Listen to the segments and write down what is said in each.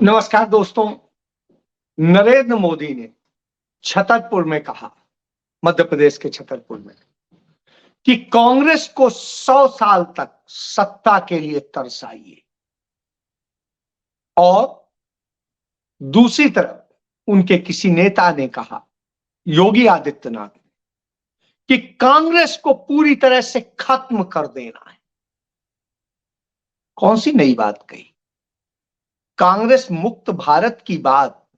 नमस्कार दोस्तों। नरेंद्र मोदी ने छतरपुर में कहा, मध्य प्रदेश के छतरपुर में, कि कांग्रेस को 100 साल तक सत्ता के लिए तरसाइए। और दूसरी तरफ उनके किसी नेता ने कहा, योगी आदित्यनाथ ने, कि कांग्रेस को पूरी तरह से खत्म कर देना है। कौन सी नई बात कही? कांग्रेस मुक्त भारत की बात,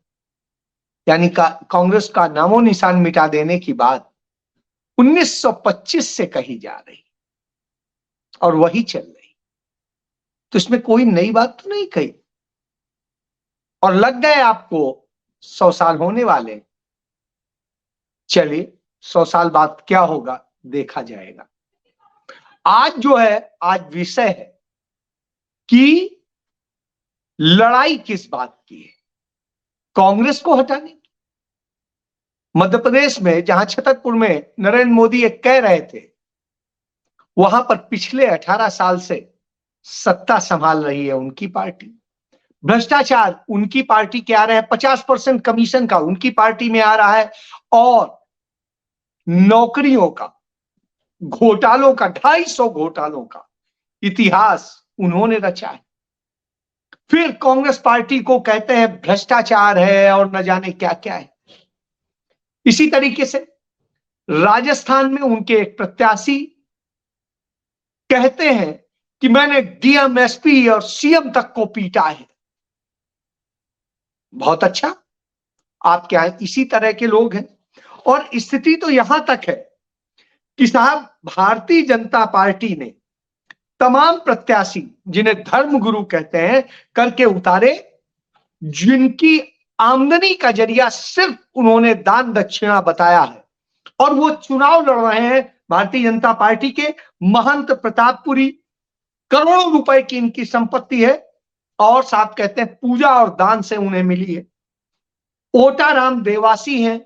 यानी कांग्रेस का नामो निशान मिटा देने की बात 1925 से कही जा रही और वही चल रही। तो इसमें कोई नई बात तो नहीं कही। और लग गए आपको 100 साल होने वाले। चलिए 100 साल बाद क्या होगा देखा जाएगा। आज जो है, आज विषय है कि लड़ाई किस बात की है? कांग्रेस को हटाने की। मध्य प्रदेश में जहां छतरपुर में नरेंद्र मोदी एक कह रहे थे, वहां पर पिछले 18 साल से सत्ता संभाल रही है उनकी पार्टी। भ्रष्टाचार उनकी पार्टी के आ रहे हैं, 50% कमीशन का उनकी पार्टी में आ रहा है, और नौकरियों का, घोटालों का, 250 घोटालों का इतिहास उन्होंने रचा है। फिर कांग्रेस पार्टी को कहते हैं भ्रष्टाचार है और न जाने क्या क्या है। इसी तरीके से राजस्थान में उनके एक प्रत्याशी कहते हैं कि मैंने डीएम, एसपी और सीएम तक को पीटा है। बहुत अच्छा, आपके यहां इसी तरह के लोग हैं। और स्थिति तो यहां तक है कि साहब, भारतीय जनता पार्टी ने तमाम प्रत्याशी, जिन्हें धर्मगुरु कहते हैं, करके उतारे, जिनकी आमदनी का जरिया सिर्फ उन्होंने दान दक्षिणा बताया है। और वो चुनाव लड़ रहे हैं भारतीय जनता पार्टी के। महंत प्रतापपुरी, करोड़ों रुपए की इनकी संपत्ति है और साहब कहते हैं पूजा और दान से उन्हें मिली है। ओटाराम देवासी हैं,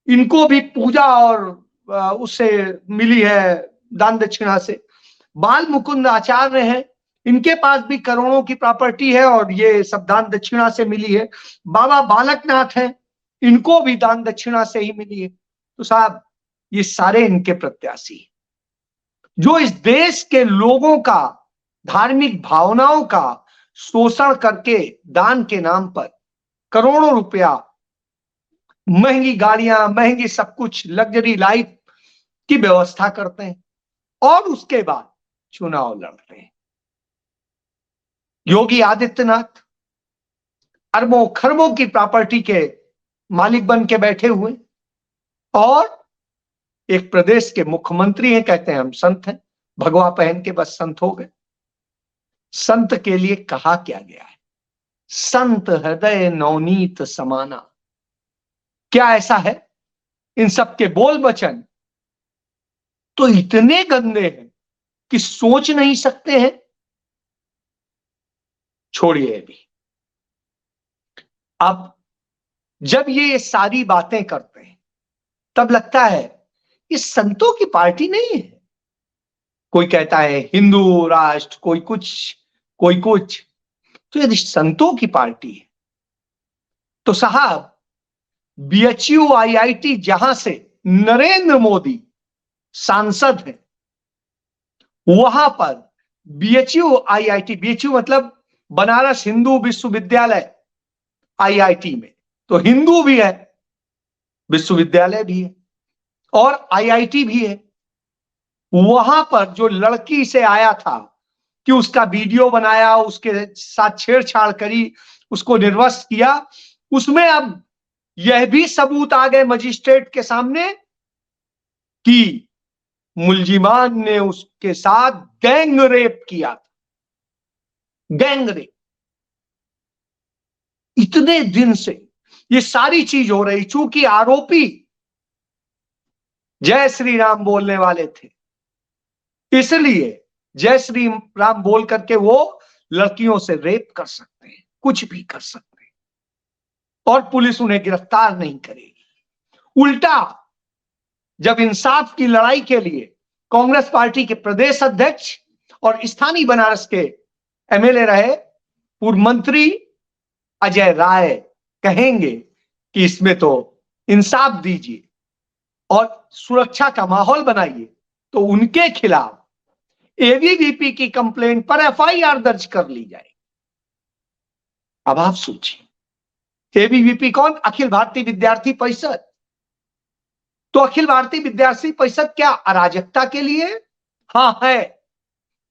इनको भी पूजा और उससे मिली है, दान दक्षिणा से। बाल मुकुंद आचार्य हैं, इनके पास भी करोड़ों की प्रॉपर्टी है और ये सब दान दक्षिणा से मिली है। बाबा बालकनाथ हैं, इनको भी दान दक्षिणा से ही मिली है। तो साहब, ये सारे इनके प्रत्याशी जो इस देश के लोगों का धार्मिक भावनाओं का शोषण करके दान के नाम पर करोड़ों रुपया, महंगी गाड़ियां, महंगी सब कुछ, लग्जरी लाइफ की व्यवस्था करते हैं और उसके बाद चुनाव लड़ते हैं। योगी आदित्यनाथ अरबों खरबों की प्रॉपर्टी के मालिक बन के बैठे हुए और एक प्रदेश के मुख्यमंत्री हैं, कहते हैं हम संत हैं, भगवा पहन के बस संत हो गए। संत के लिए कहा क्या गया है? संत हृदय नवनीत समाना। क्या ऐसा है? इन सब के बोल वचन तो इतने गंदे हैं कि सोच नहीं सकते हैं। छोड़िए अभी। अब जब ये सारी बातें करते हैं तब लगता है ये संतों की पार्टी नहीं है। कोई कहता है हिंदू राष्ट्र, कोई कुछ, कोई कुछ। तो यदि संतों की पार्टी है तो साहब, बीएचयू आईआईटी जहां से नरेंद्र मोदी सांसद हैं, वहां पर बीएचयू आईआईटी, बीएचयू मतलब बनारस हिंदू विश्वविद्यालय, आईआईटी में तो हिंदू भी है, विश्वविद्यालय भी है और आईआईटी भी है। वहां पर जो लड़की से आया था कि उसका वीडियो बनाया, उसके साथ छेड़छाड़ करी, उसको निर्वस्त्र किया, उसमें अब यह भी सबूत आ गए मजिस्ट्रेट के सामने कि मुलजिमान ने उसके साथ गैंग रेप किया था। Gang rape. इतने दिन से ये सारी चीज हो रही, चूंकि आरोपी जय श्री राम बोलने वाले थे, इसलिए जय श्री राम बोल करके वो लड़कियों से रेप कर सकते हैं, कुछ भी कर सकते हैं और पुलिस उन्हें गिरफ्तार नहीं करेगी। उल्टा जब इंसाफ की लड़ाई के लिए कांग्रेस पार्टी के प्रदेश अध्यक्ष और स्थानीय बनारस के एमएलए रहे, पूर्व मंत्री अजय राय कहेंगे कि इसमें तो इंसाफ दीजिए और सुरक्षा का माहौल बनाइए, तो उनके खिलाफ एबीवीपी की कंप्लेंट पर एफआईआर दर्ज कर ली जाएगी। अब आप सोचिए, एबीवीपी कौन? अखिल भारतीय विद्यार्थी परिषद। तो अखिल भारतीय विद्यार्थी परिषद क्या अराजकता के लिए? हां है।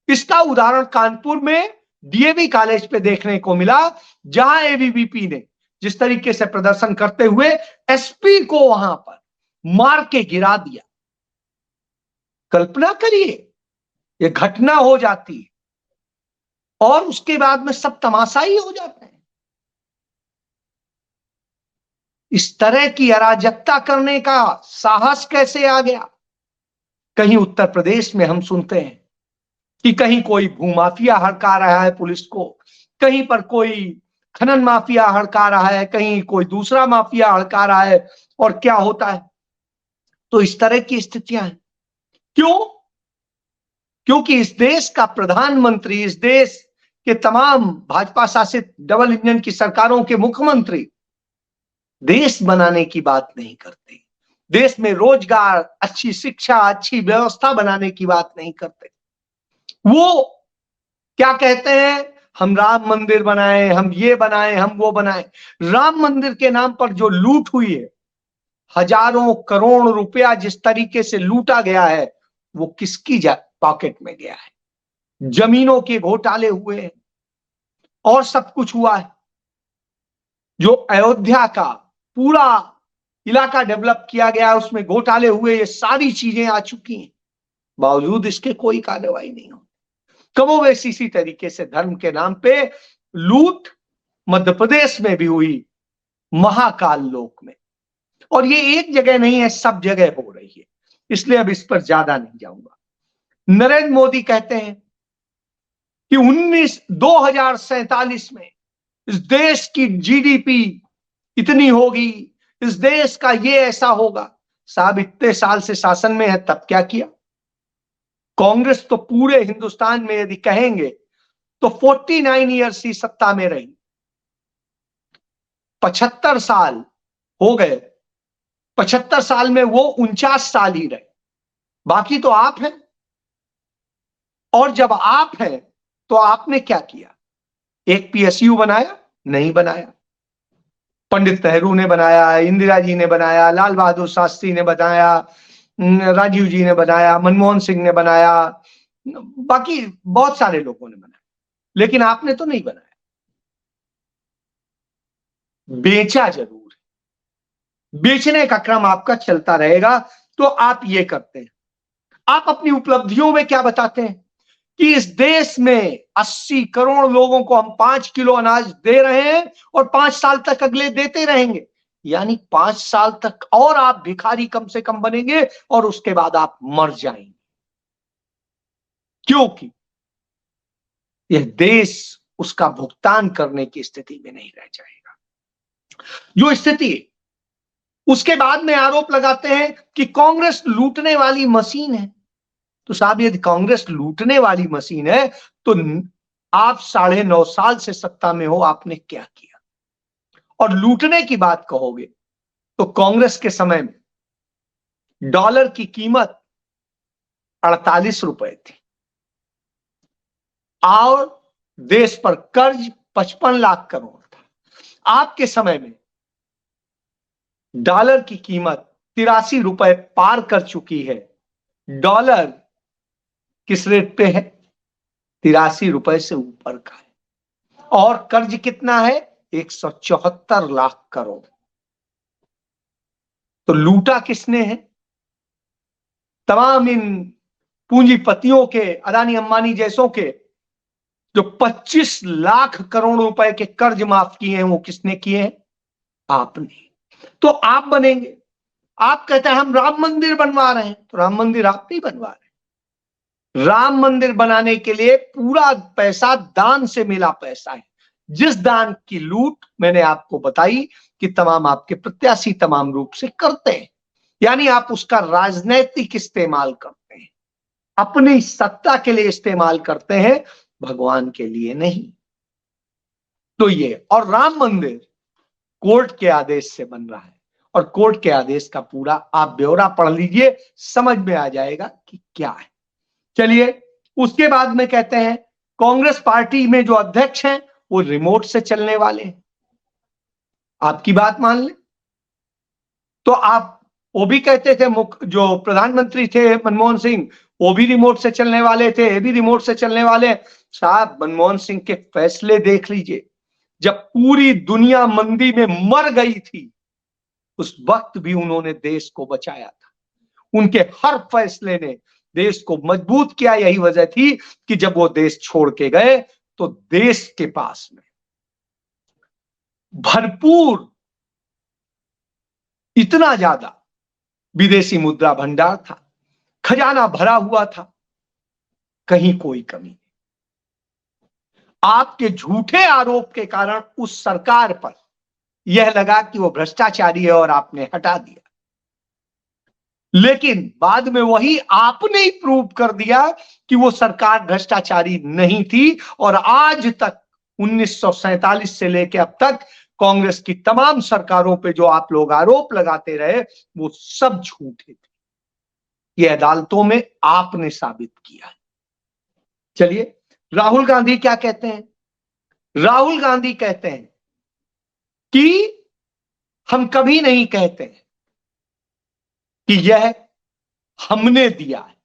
इसका उदाहरण कानपुर में डीएवी कॉलेज पे देखने को मिला, जहां एबीवीपी ने जिस तरीके से प्रदर्शन करते हुए एसपी को वहां पर मार के गिरा दिया। कल्पना करिए, ये घटना हो जाती है और उसके बाद में सब तमाशाई हो जाते हैं। इस तरह की अराजकता करने का साहस कैसे आ गया? कहीं उत्तर प्रदेश में हम सुनते हैं कि कहीं कोई भूमाफिया हड़का रहा है पुलिस को, कहीं पर कोई खनन माफिया हड़का रहा है, कहीं कोई दूसरा माफिया हड़का रहा है, और क्या होता है? तो इस तरह की स्थितियां हैं। क्यों? क्योंकि इस देश का प्रधानमंत्री, इस देश के तमाम भाजपा शासित डबल इंजन की सरकारों के मुख्यमंत्री देश बनाने की बात नहीं करते, देश में रोजगार, अच्छी शिक्षा, अच्छी व्यवस्था बनाने की बात नहीं करते। वो क्या कहते हैं? हम राम मंदिर बनाए, हम ये बनाए, हम वो बनाए। राम मंदिर के नाम पर जो लूट हुई है, हजारों करोड़ रुपया जिस तरीके से लूटा गया है, वो किसकी पॉकेट में गया है? जमीनों के घोटाले हुए हैं और सब कुछ हुआ है। जो अयोध्या का पूरा इलाका डेवलप किया गया, उसमें घोटाले हुए, ये सारी चीजें आ चुकी हैं, बावजूद इसके कोई कार्रवाई नहीं हो। कमोवेश इसी तरीके से धर्म के नाम पे लूट मध्य प्रदेश में भी हुई, महाकाल लोक में, और ये एक जगह नहीं है, सब जगह हो रही है, इसलिए अब इस पर ज्यादा नहीं जाऊंगा। नरेंद्र मोदी कहते हैं कि 2047 में इस देश की जीडीपी इतनी होगी, इस देश का ये ऐसा होगा। साहब इतने साल से शासन में है, तब क्या किया? कांग्रेस तो पूरे हिंदुस्तान में यदि कहेंगे तो 49 ईयर्स ही सत्ता में रही, 75 साल हो गए, 75 साल में वो 49 साल ही रहे, बाकी तो आप हैं। और जब आप हैं तो आपने क्या किया? एक पीएसयू बनाया? नहीं बनाया। पंडित नेहरू ने बनाया, इंदिरा जी ने बनाया, लाल बहादुर शास्त्री ने बनाया, राजीव जी ने बनाया, मनमोहन सिंह ने बनाया, बाकी बहुत सारे लोगों ने बनाया, लेकिन आपने तो नहीं बनाया। बेचा जरूर है, बेचने का क्रम आपका चलता रहेगा। तो आप ये करते हैं, आप अपनी उपलब्धियों में क्या बताते हैं कि इस देश में 80 करोड़ लोगों को हम 5 किलो अनाज दे रहे हैं और 5 साल तक अगले देते रहेंगे, यानी 5 साल तक और आप भिखारी कम से कम बनेंगे और उसके बाद आप मर जाएंगे, क्योंकि यह देश उसका भुगतान करने की स्थिति में नहीं रह जाएगा। जो स्थिति, उसके बाद में आरोप लगाते हैं कि कांग्रेस लूटने वाली मशीन है। तो साहब यदि कांग्रेस लूटने वाली मशीन है तो आप 9.5 साल से सत्ता में हो, आपने क्या किया? और लूटने की बात कहोगे तो कांग्रेस के समय में डॉलर की कीमत 48 रुपए थी और देश पर कर्ज 55 लाख करोड़ था। आपके समय में डॉलर की कीमत 83 रुपए पार कर चुकी है। डॉलर किस रेट पे है? 83 रुपए से ऊपर का है। और कर्ज कितना है? 174 लाख करोड़। तो लूटा किसने है? तमाम इन पूंजीपतियों के, अदानी अंबानी जैसों के जो 25 लाख करोड़ रुपए के कर्ज माफ किए हैं, वो किसने किए हैं? आपने। तो आप बनेंगे, आप कहते हैं हम राम मंदिर बनवा रहे हैं, तो राम मंदिर आप नहीं बनवा रहे। राम मंदिर बनाने के लिए पूरा पैसा दान से मिला पैसा है, जिस दान की लूट मैंने आपको बताई कि तमाम आपके प्रत्याशी तमाम रूप से करते हैं, यानी आप उसका राजनैतिक इस्तेमाल करते हैं, अपनी सत्ता के लिए इस्तेमाल करते हैं, भगवान के लिए नहीं। तो ये, और राम मंदिर कोर्ट के आदेश से बन रहा है, और कोर्ट के आदेश का पूरा आप ब्यौरा पढ़ लीजिए, समझ में आ जाएगा कि क्या है। चलिए, उसके बाद में कहते हैं कांग्रेस पार्टी में जो अध्यक्ष हैं वो रिमोट से चलने वाले हैं। आपकी बात मान ले तो आप, वो भी कहते थे, जो प्रधानमंत्री थे मनमोहन सिंह, वो भी रिमोट से चलने वाले थे, ये भी रिमोट से चलने वाले। साहब, मनमोहन सिंह के फैसले देख लीजिए, जब पूरी दुनिया मंदी में मर गई थी उस वक्त भी उन्होंने देश को बचाया था। उनके हर फैसले ने देश को मजबूत किया। यही वजह थी कि जब वो देश छोड़ के गए तो देश के पास में भरपूर, इतना ज्यादा विदेशी मुद्रा भंडार था, खजाना भरा हुआ था, कहीं कोई कमी नहीं। आपके झूठे आरोप के कारण उस सरकार पर यह लगा कि वो भ्रष्टाचारी है और आपने हटा दिया, लेकिन बाद में वही आपने ही प्रूव कर दिया कि वो सरकार भ्रष्टाचारी नहीं थी। और आज तक 1947 से लेकर अब तक कांग्रेस की तमाम सरकारों पे जो आप लोग आरोप लगाते रहे वो सब झूठे थे। ये अदालतों में आपने साबित किया। चलिए, राहुल गांधी क्या कहते हैं? राहुल गांधी कहते हैं कि हम कभी नहीं कहते कि यह हमने दिया है,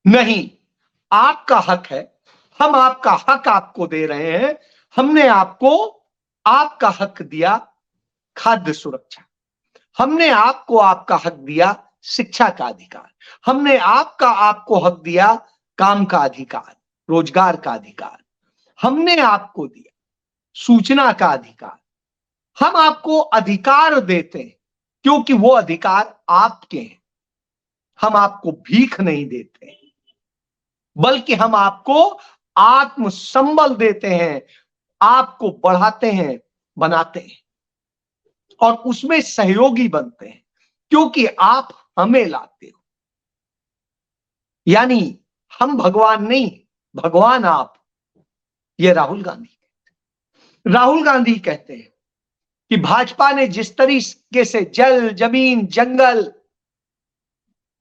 नहीं, आपका हक है, हम आपका हक आपको दे रहे हैं। हमने आपको आपका हक दिया खाद्य सुरक्षा, हमने आपको आपका हक दिया शिक्षा का अधिकार, हमने आपको हक दिया काम का अधिकार, रोजगार का अधिकार, हमने आपको दिया सूचना का अधिकार। हम आपको अधिकार देते हैं क्योंकि वो अधिकार आपके हैं। हम आपको भीख नहीं देते, बल्कि हम आपको आत्मसंबल देते हैं, आपको बढ़ाते हैं, बनाते हैं, और उसमें सहयोगी बनते हैं क्योंकि आप हमें लाते हो। यानी हम भगवान नहीं, भगवान आप। ये राहुल गांधी कहते हैं कि भाजपा ने जिस तरीके से जल, जमीन, जंगल,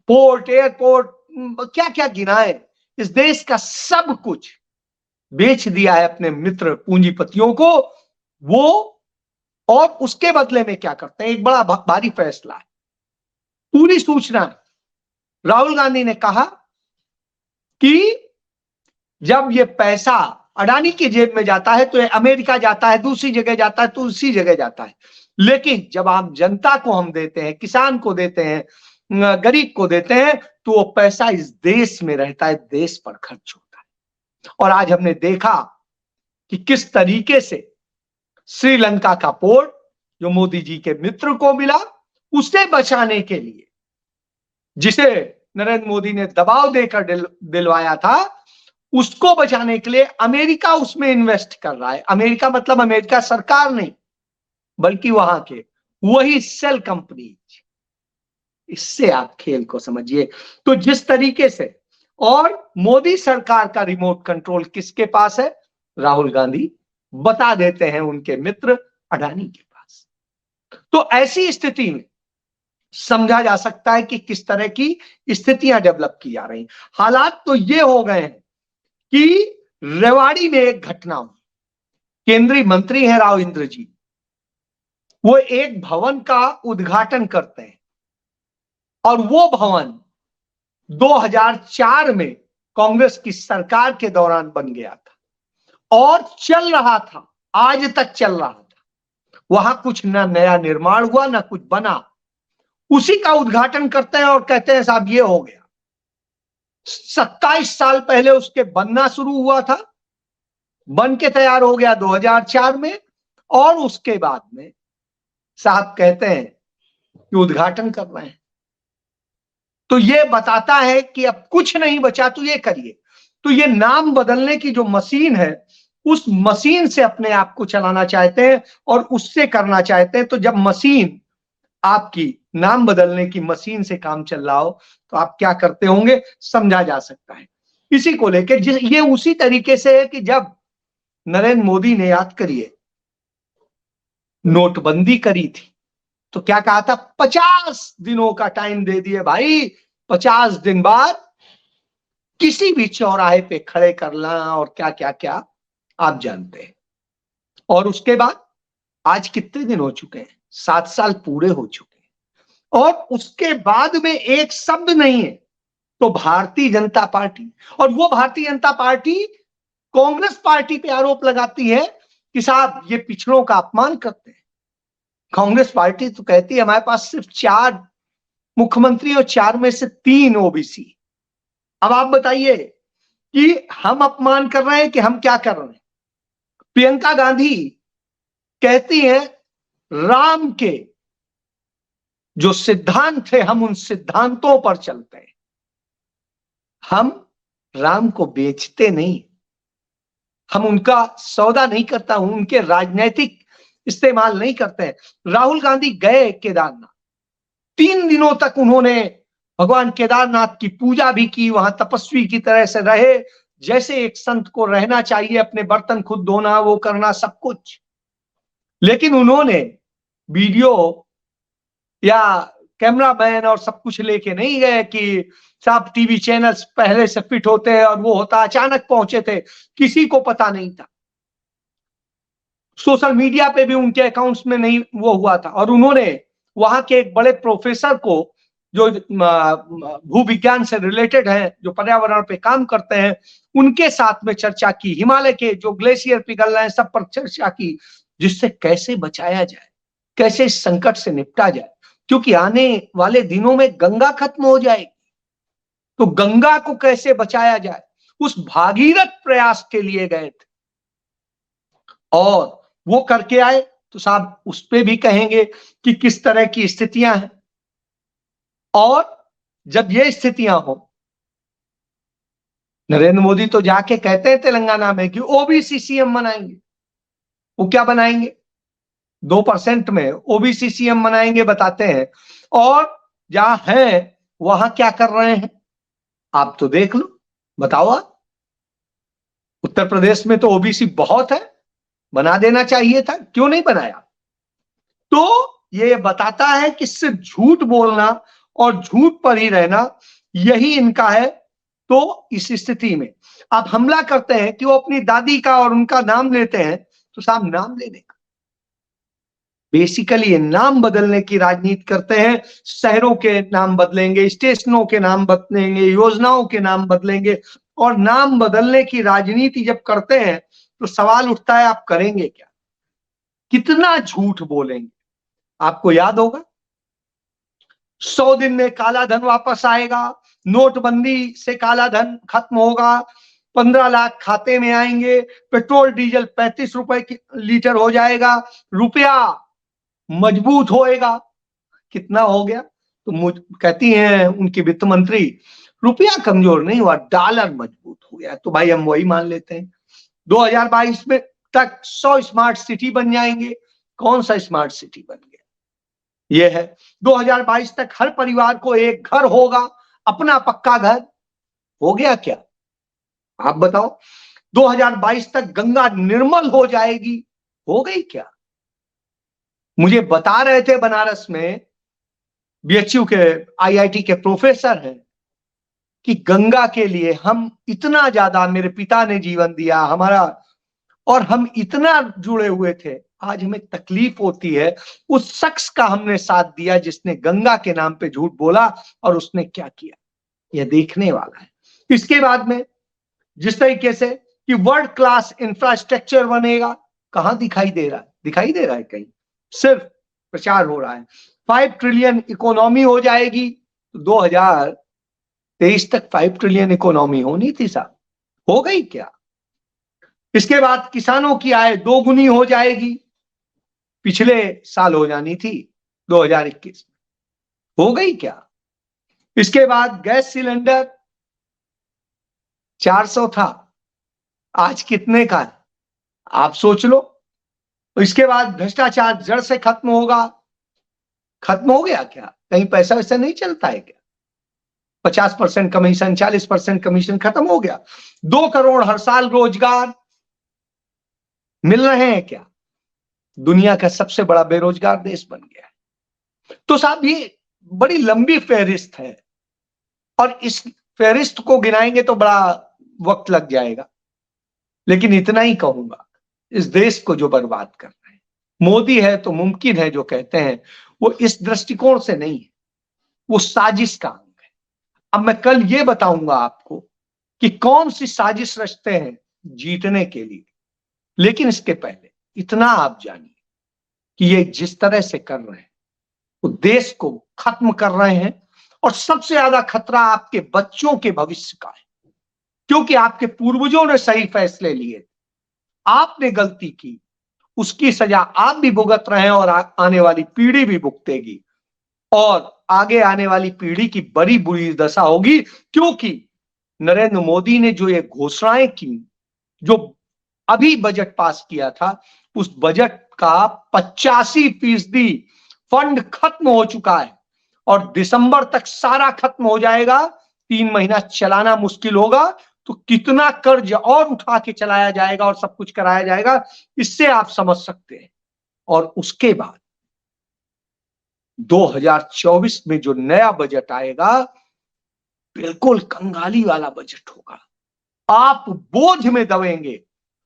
पोर्ट, एयरपोर्ट, क्या क्या गिनाए, इस देश का सब कुछ बेच दिया है अपने मित्र पूंजीपतियों को, वो, और उसके बदले में क्या करते हैं? एक बड़ा भारी फैसला है, पूरी सूचना। राहुल गांधी ने कहा कि जब ये पैसा अडानी की जेब में जाता है तो ये अमेरिका जाता है, दूसरी जगह जाता है तो उसी जगह जाता है, लेकिन जब आम जनता को हम देते हैं, किसान को देते हैं, गरीब को देते हैं, तो वो पैसा इस देश में रहता है, देश पर खर्च होता है। और आज हमने देखा कि किस तरीके से श्रीलंका का पोर्ट जो मोदी जी के मित्र को मिला, उसे बचाने के लिए, जिसे नरेंद्र मोदी ने दबाव देकर दिलवाया था, उसको बचाने के लिए अमेरिका उसमें इन्वेस्ट कर रहा है। अमेरिका मतलब अमेरिका सरकार नहीं, बल्कि वहां के वही सेल कंपनी। इससे आप खेल को समझिए। तो जिस तरीके से, और मोदी सरकार का रिमोट कंट्रोल किसके पास है? राहुल गांधी बता देते हैं उनके मित्र अडानी के पास। तो ऐसी स्थिति में समझा जा सकता है कि किस तरह की स्थितियां डेवलप की जा रही। हालात तो ये हो गए हैं कि रेवाड़ी में एक घटना हुई, केंद्रीय मंत्री है राव इंद्र जी, वो एक भवन का उद्घाटन करते हैं, और वो भवन 2004 में कांग्रेस की सरकार के दौरान बन गया था और चल रहा था, आज तक चल रहा था। वहां कुछ ना नया निर्माण हुआ ना कुछ बना, उसी का उद्घाटन करते हैं और कहते हैं साहब ये हो गया। 27 साल पहले उसके बनना शुरू हुआ था, बन के तैयार हो गया 2004 में, और उसके बाद में साहब कहते हैं कि उद्घाटन कर रहे हैं। तो ये बताता है कि अब कुछ नहीं बचा तो ये करिए। तो ये नाम बदलने की जो मशीन है, उस मशीन से अपने आप को चलाना चाहते हैं और उससे करना चाहते हैं। तो जब मशीन आपकी नाम बदलने की मशीन से काम चल रहा हो तो आप क्या करते होंगे, समझा जा सकता है। इसी को लेकर ये उसी तरीके से है कि जब नरेंद्र मोदी ने, याद करिए, नोटबंदी करी थी तो क्या कहा था, 50 दिनों का टाइम दे दिए भाई, 50 दिन बाद किसी भी चौराहे पे खड़े करना और क्या क्या क्या आप जानते हैं। और उसके बाद आज कितने दिन हो चुके हैं, 7 साल पूरे हो चुके हैं, और उसके बाद में एक शब्द नहीं है। तो भारतीय जनता पार्टी, और वो भारतीय जनता पार्टी कांग्रेस पार्टी पे आरोप लगाती है कि साहब ये पिछड़ों का अपमान करते हैं। कांग्रेस पार्टी तो कहती है हमारे पास सिर्फ 4 मुख्यमंत्री और 4 में से 3 ओबीसी। अब आप बताइए कि हम अपमान कर रहे हैं कि हम क्या कर रहे हैं। प्रियंका गांधी कहती हैं राम के जो सिद्धांत थे हम उन सिद्धांतों पर चलते हैं, हम राम को बेचते नहीं, हम उनका सौदा नहीं करता, उनके राजनीतिक इस्तेमाल नहीं करते हैं। राहुल गांधी गए केदारनाथ, 3 दिनों तक उन्होंने भगवान केदारनाथ की पूजा भी की, वहां तपस्वी की तरह से रहे, जैसे एक संत को रहना चाहिए, अपने बर्तन खुद धोना, वो करना, सब कुछ। लेकिन उन्होंने वीडियो या कैमरामैन और सब कुछ लेके नहीं गए कि साहब टीवी चैनल्स पहले से फिट होते हैं और वो होता, अचानक पहुंचे थे, किसी को पता नहीं था, सोशल मीडिया पे भी उनके अकाउंट्स में नहीं वो हुआ था। और उन्होंने वहां के एक बड़े प्रोफेसर को जो भू विज्ञान से रिलेटेड हैं, जो पर्यावरण पे काम करते हैं, उनके साथ में चर्चा की, हिमालय के जो ग्लेशियर पिघल रहे हैं सब पर चर्चा की, जिससे कैसे बचाया जाए, कैसे इस संकट से निपटा जाए, क्योंकि आने वाले दिनों में गंगा खत्म हो जाएगी, तो गंगा को कैसे बचाया जाए, उस भागीरथ प्रयास के लिए गए थे और वो करके आए। तो साहब उस पे भी कहेंगे कि किस तरह की स्थितियां हैं। और जब ये स्थितियां हो, नरेंद्र मोदी तो जाके कहते हैं तेलंगाना में कि ओबीसी सीएम बनाएंगे। वो क्या बनाएंगे, 2% में ओबीसी सीएम बनाएंगे बताते हैं, और जहां है वहां क्या कर रहे हैं आप तो देख लो, बताओ आप। उत्तर प्रदेश में तो ओबीसी बहुत है, बना देना चाहिए था, क्यों नहीं बनाया। तो ये बताता है कि सिर्फ झूठ बोलना और झूठ पर ही रहना यही इनका है। तो इस स्थिति में आप हमला करते हैं कि वो अपनी दादी का और उनका नाम लेते हैं, तो साहब नाम लेने का बेसिकली नाम बदलने की राजनीति करते हैं। शहरों के नाम बदलेंगे, स्टेशनों के नाम बदलेंगे, योजनाओं के नाम बदलेंगे, और नाम बदलने की राजनीति जब करते हैं तो सवाल उठता है आप करेंगे क्या, कितना झूठ बोलेंगे। आपको याद होगा 100 दिन में काला धन वापस आएगा, नोटबंदी से काला धन खत्म होगा, 15 लाख खाते में आएंगे, पेट्रोल डीजल 35 रुपए की लीटर हो जाएगा, रुपया मजबूत होएगा। कितना हो गया, तो कहती हैं उनकी वित्त मंत्री रुपया कमजोर नहीं हुआ, डॉलर मजबूत हो गया। तो भाई हम वही मान लेते हैं। 2022 में तक 100 स्मार्ट सिटी बन जाएंगे। कौन सा स्मार्ट सिटी बन गया, ये है 2022 तक हर परिवार को एक घर होगा, अपना पक्का घर। हो गया क्या, आप बताओ। 2022 तक गंगा निर्मल हो जाएगी, हो गई क्या। मुझे बता रहे थे बनारस में बीएचयू के आईआईटी के प्रोफेसर हैं कि गंगा के लिए हम इतना ज्यादा, मेरे पिता ने जीवन दिया हमारा, और हम इतना जुड़े हुए थे, आज हमें तकलीफ होती है उस शख्स का हमने साथ दिया जिसने गंगा के नाम पे झूठ बोला, और उसने क्या किया यह देखने वाला है। इसके बाद में जिस तरीके से कि वर्ल्ड क्लास इंफ्रास्ट्रक्चर बनेगा, कहां दिखाई दे रहा है, दिखाई दे रहा है कहीं, सिर्फ प्रचार हो रहा है। 5 ट्रिलियन इकोनॉमी हो जाएगी, तो 2023 तक 5 ट्रिलियन इकोनॉमी होनी थी साहब, हो गई क्या। इसके बाद किसानों की आय 2 गुनी हो जाएगी, पिछले साल हो जानी थी 2021 में, हो गई क्या। इसके बाद गैस सिलेंडर 400 था, आज कितने का है आप सोच लो। इसके बाद भ्रष्टाचार जड़ से खत्म होगा, खत्म हो गया क्या, कहीं पैसा वैसा नहीं चलता है क्या। 50% कमीशन, 40% कमीशन खत्म हो गया। 2 करोड़ हर साल रोजगार, मिल रहे हैं क्या? दुनिया का सबसे बड़ा बेरोजगार देश बन गया है। तो साहब ये बड़ी लंबी फहरिस्त है और इस फहरिस्त को गिनाएंगे तो बड़ा वक्त लग जाएगा, लेकिन इतना ही कहूंगा, इस देश को जो बर्बाद कर रहे हैं मोदी है तो मुमकिन है जो कहते हैं वो इस दृष्टिकोण से नहीं है, वो साजिश का अंग है। अब मैं कल ये बताऊंगा आपको कि कौन सी साजिश रचते हैं जीतने के लिए, लेकिन इसके पहले इतना आप जानिए कि ये जिस तरह से कर रहे हैं वो देश को खत्म कर रहे हैं, और सबसे ज्यादा खतरा आपके बच्चों के भविष्य का है, क्योंकि आपके पूर्वजों ने सही फैसले लिए, आपने गलती की, उसकी सजा आप भी भुगत रहे हैं और आने वाली पीढ़ी भी भुगतेगी, और आगे आने वाली पीढ़ी की बड़ी बुरी दशा होगी, क्योंकि नरेंद्र मोदी ने जो ये घोषणाएं की, जो अभी बजट पास किया था, उस बजट का 85% फंड खत्म हो चुका है और दिसंबर तक सारा खत्म हो जाएगा। 3 महीना चलाना मुश्किल होगा, तो कितना कर्ज और उठा के चलाया जाएगा और सब कुछ कराया जाएगा, इससे आप समझ सकते हैं। और उसके बाद 2024 में जो नया बजट आएगा, बिल्कुल कंगाली वाला बजट होगा, आप बोझ में दबेंगे।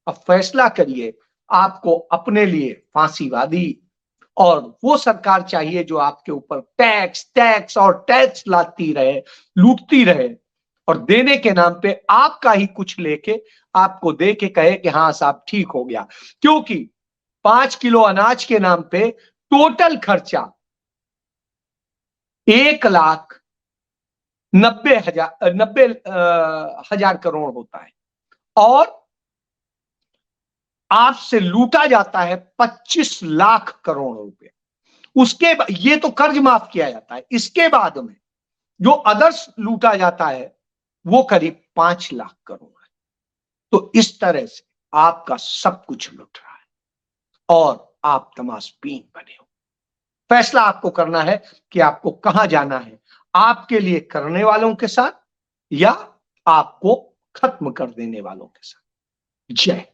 अब फैसला करिए, आपको अपने लिए फांसीवादी और वो सरकार चाहिए जो आपके ऊपर टैक्स टैक्स और टैक्स लाती रहे, लूटती रहे, और देने के नाम पे आपका ही कुछ लेके आपको दे के कहे कि हाँ साहब ठीक हो गया, क्योंकि 5 किलो अनाज के नाम पे टोटल खर्चा 1,90,000 करोड़ होता है, और आपसे लूटा जाता है 25 लाख करोड़ रुपए। उसके ये तो कर्ज माफ किया जाता है, इसके बाद में जो अदर्स लूटा जाता है वो करीब 5 लाख करोड़ है। तो इस तरह से आपका सब कुछ लूट रहा है और आप तमाशबीन बने हो। फैसला आपको करना है कि आपको कहां जाना है, आपके लिए करने वालों के साथ या आपको खत्म कर देने वालों के साथ। जय